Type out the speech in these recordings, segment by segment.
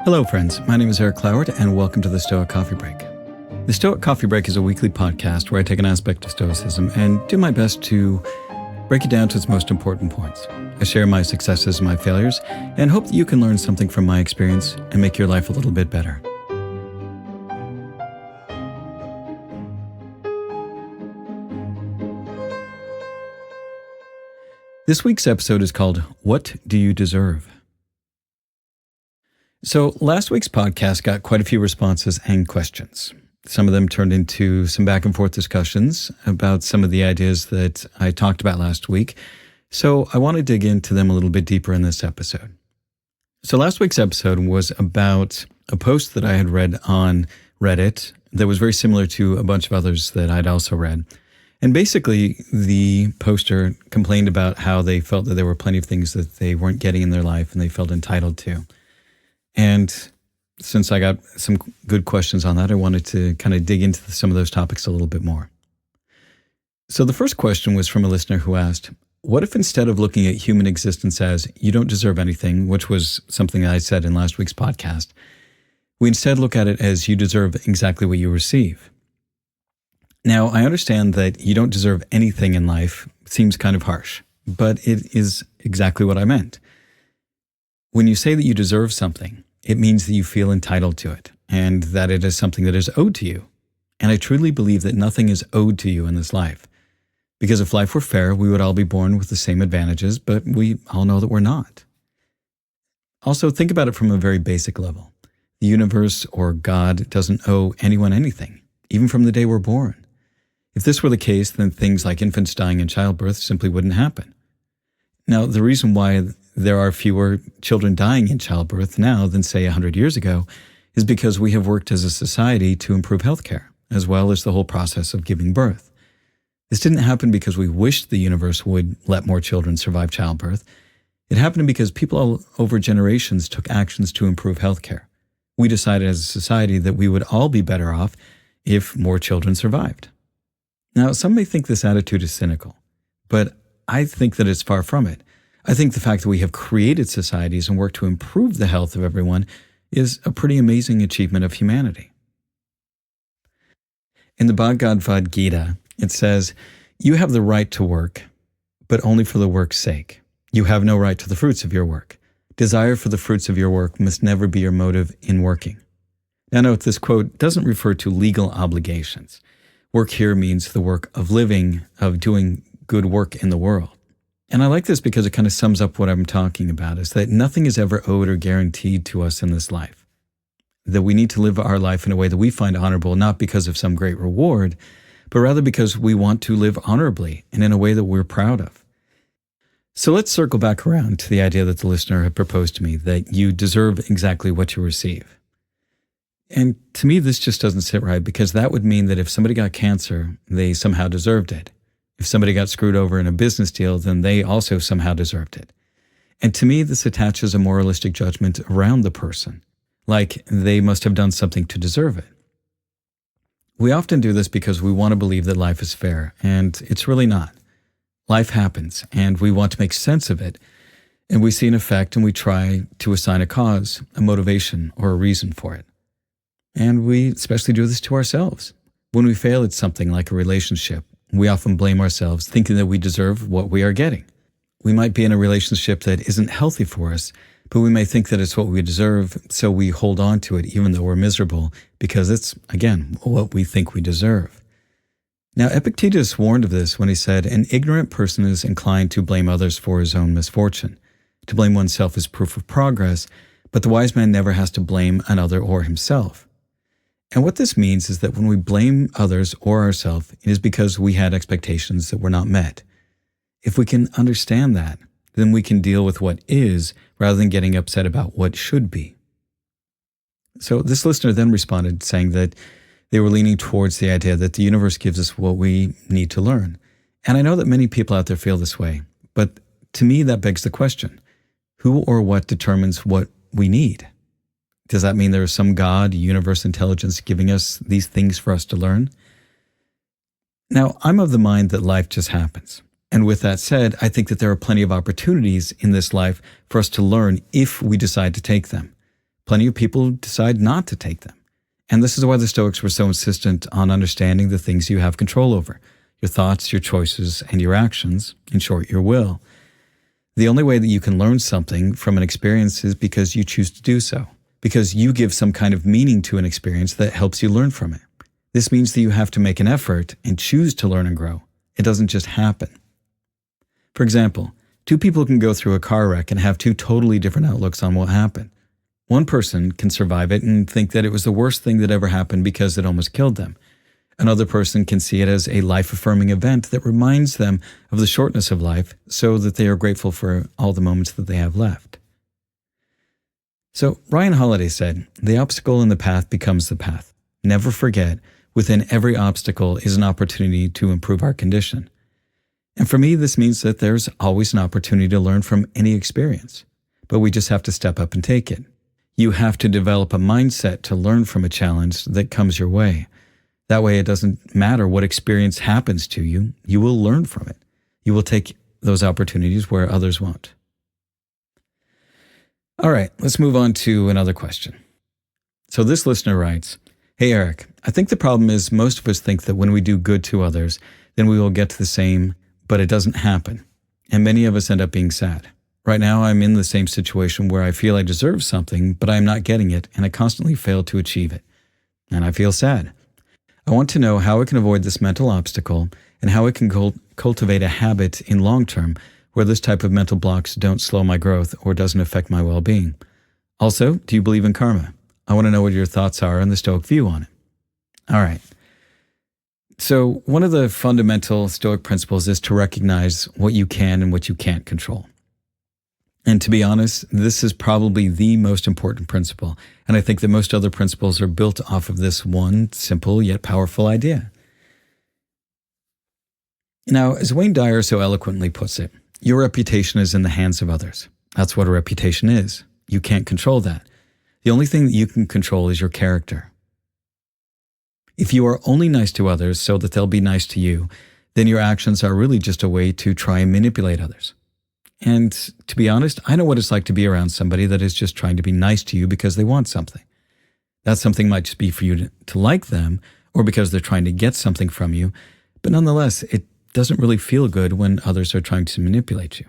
Hello, friends. My name is Eric Cloward, and welcome to the Stoic Coffee Break. The Stoic Coffee Break is a weekly podcast where I take an aspect of Stoicism and do my best to break it down to its most important points. I share my successes and my failures, and hope that you can learn something from my experience and make your life a little bit better. This week's episode is called, What Do You Deserve? So last week's podcast got quite a few responses and questions. Some of them turned into some back and forth discussions about some of the ideas that I talked about last week. So I want to dig into them a little bit deeper in this episode. So last week's episode was about a post that I had read on Reddit that was very similar to a bunch of others that I'd also read. And basically, the poster complained about how they felt that there were plenty of things that they weren't getting in their life and they felt entitled to. And since I got some good questions on that, I wanted to kind of dig into some of those topics a little bit more. So the first question was from a listener who asked, what if instead of looking at human existence as you don't deserve anything, which was something I said in last week's podcast, we instead look at it as you deserve exactly what you receive? Now, I understand that you don't deserve anything in life seems kind of harsh, but it is exactly what I meant. When you say that you deserve something, it means that you feel entitled to it and that it is something that is owed to you. And I truly believe that nothing is owed to you in this life. Because if life were fair, we would all be born with the same advantages, but we all know that we're not. Also, think about it from a very basic level. The universe or God doesn't owe anyone anything, even from the day we're born. If this were the case, then things like infants dying in childbirth simply wouldn't happen. Now, the reason why there are fewer children dying in childbirth now than, say, 100 years ago is because we have worked as a society to improve healthcare, as well as the whole process of giving birth. This didn't happen because we wished the universe would let more children survive childbirth. It happened because people all over generations took actions to improve healthcare. We decided as a society that we would all be better off if more children survived. Now, some may think this attitude is cynical, but I think that it's far from it. I think the fact that we have created societies and worked to improve the health of everyone is a pretty amazing achievement of humanity. In the Bhagavad Gita, it says, "You have the right to work, but only for the work's sake. You have no right to the fruits of your work. Desire for the fruits of your work must never be your motive in working." Now note, this quote doesn't refer to legal obligations. Work here means the work of living, of doing good work in the world. And I like this because it kind of sums up what I'm talking about, is that nothing is ever owed or guaranteed to us in this life. That we need to live our life in a way that we find honorable, not because of some great reward, but rather because we want to live honorably and in a way that we're proud of. So let's circle back around to the idea that the listener had proposed to me, that you deserve exactly what you receive. And to me, this just doesn't sit right, because that would mean that if somebody got cancer, they somehow deserved it. If somebody got screwed over in a business deal, then they also somehow deserved it. And to me, this attaches a moralistic judgment around the person, like they must have done something to deserve it. We often do this because we want to believe that life is fair, and it's really not. Life happens, and we want to make sense of it, and we see an effect, and we try to assign a cause, a motivation, or a reason for it. And we especially do this to ourselves. When we fail at something like a relationship, we often blame ourselves, thinking that we deserve what we are getting. We might be in a relationship that isn't healthy for us, but we may think that it's what we deserve, so we hold on to it even though we're miserable, because it's, again, what we think we deserve. Now, Epictetus warned of this when he said, "An ignorant person is inclined to blame others for his own misfortune. To blame oneself is proof of progress, but the wise man never has to blame another or himself." And what this means is that when we blame others or ourselves, it is because we had expectations that were not met. If we can understand that, then we can deal with what is rather than getting upset about what should be. So this listener then responded saying that they were leaning towards the idea that the universe gives us what we need to learn. And I know that many people out there feel this way, but to me that begs the question, who or what determines what we need? Does that mean there is some God, universe, intelligence giving us these things for us to learn? Now, I'm of the mind that life just happens. And with that said, I think that there are plenty of opportunities in this life for us to learn if we decide to take them. Plenty of people decide not to take them. And this is why the Stoics were so insistent on understanding the things you have control over: your thoughts, your choices, and your actions, in short, your will. The only way that you can learn something from an experience is because you choose to do so, because you give some kind of meaning to an experience that helps you learn from it. This means that you have to make an effort and choose to learn and grow. It doesn't just happen. For example, two people can go through a car wreck and have two totally different outlooks on what happened. One person can survive it and think that it was the worst thing that ever happened because it almost killed them. Another person can see it as a life-affirming event that reminds them of the shortness of life so that they are grateful for all the moments that they have left. So Ryan Holiday said, "The obstacle in the path becomes the path. Never forget, within every obstacle is an opportunity to improve our condition." And for me, this means that there's always an opportunity to learn from any experience, but we just have to step up and take it. You have to develop a mindset to learn from a challenge that comes your way. That way, it doesn't matter what experience happens to you, you will learn from it. You will take those opportunities where others won't. All right, let's move on to another question. So this listener writes, "Hey Eric, I think the problem is most of us think that when we do good to others, then we will get to the same, but it doesn't happen. And many of us end up being sad. Right now, I'm in the same situation where I feel I deserve something, but I'm not getting it, and I constantly fail to achieve it. And I feel sad. I want to know how I can avoid this mental obstacle and how I can cultivate a habit in long term where this type of mental blocks don't slow my growth or doesn't affect my well-being. Also, do you believe in karma? I want to know what your thoughts are on the Stoic view on it." All right. So one of the fundamental Stoic principles is to recognize what you can and what you can't control. And to be honest, this is probably the most important principle, and I think that most other principles are built off of this one simple yet powerful idea. Now, as Wayne Dyer so eloquently puts it, your reputation is in the hands of others. That's what a reputation is. You can't control that. The only thing that you can control is your character. If you are only nice to others so that they'll be nice to you, then your actions are really just a way to try and manipulate others. And to be honest, I know what it's like to be around somebody that is just trying to be nice to you because they want something. That something might just be for you to like them or because they're trying to get something from you, but nonetheless, it doesn't really feel good when others are trying to manipulate you.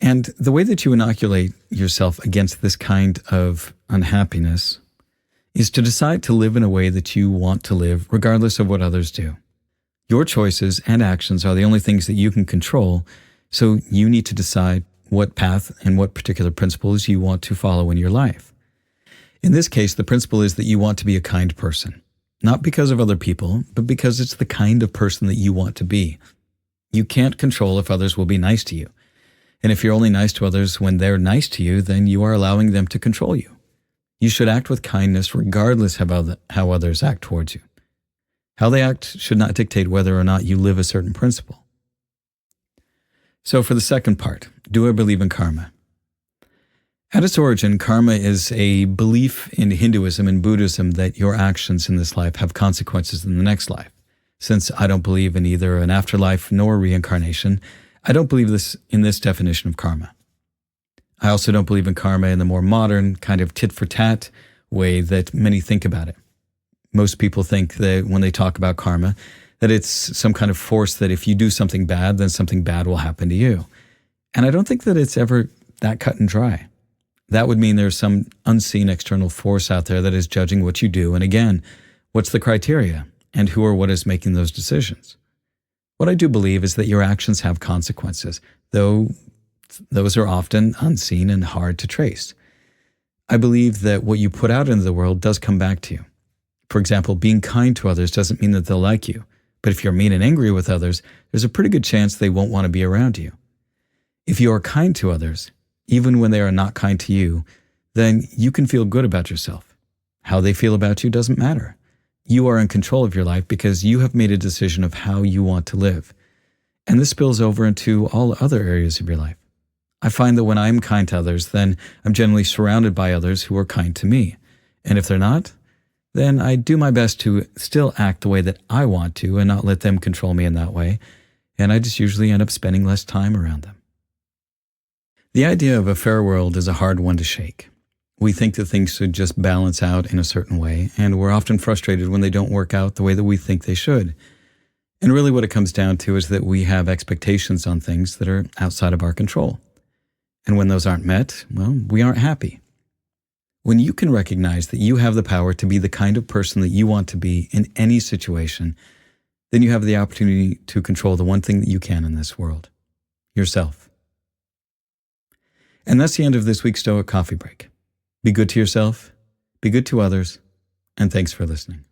And the way that you inoculate yourself against this kind of unhappiness is to decide to live in a way that you want to live regardless of what others do. Your choices and actions are the only things that you can control, so you need to decide what path and what particular principles you want to follow in your life. In this case, the principle is that you want to be a kind person, not because of other people, but because it's the kind of person that you want to be. You can't control if others will be nice to you. And if you're only nice to others when they're nice to you, then you are allowing them to control you. You should act with kindness regardless of how others act towards you. How they act should not dictate whether or not you live a certain principle. So for the second part, do I believe in karma? At its origin, karma is a belief in Hinduism and Buddhism that your actions in this life have consequences in the next life. Since I don't believe in either an afterlife nor reincarnation, I don't believe in this definition of karma. I also don't believe in karma in the more modern, kind of tit-for-tat way that many think about it. Most people think that when they talk about karma, that it's some kind of force that if you do something bad, then something bad will happen to you. And I don't think that it's ever that cut and dry. That would mean there's some unseen external force out there that is judging what you do. And again, what's the criteria? And who or what is making those decisions? What I do believe is that your actions have consequences, though those are often unseen and hard to trace. I believe that what you put out into the world does come back to you. For example, being kind to others doesn't mean that they'll like you. But if you're mean and angry with others, there's a pretty good chance they won't want to be around you. If you are kind to others, even when they are not kind to you, then you can feel good about yourself. How they feel about you doesn't matter. You are in control of your life because you have made a decision of how you want to live. And this spills over into all other areas of your life. I find that when I'm kind to others, then I'm generally surrounded by others who are kind to me. And if they're not, then I do my best to still act the way that I want to and not let them control me in that way, and I just usually end up spending less time around them. The idea of a fair world is a hard one to shake. We think that things should just balance out in a certain way, and we're often frustrated when they don't work out the way that we think they should. And really what it comes down to is that we have expectations on things that are outside of our control. And when those aren't met, well, we aren't happy. When you can recognize that you have the power to be the kind of person that you want to be in any situation, then you have the opportunity to control the one thing that you can in this world, yourself. And that's the end of this week's Stoic Coffee Break. Be good to yourself, be good to others, and thanks for listening.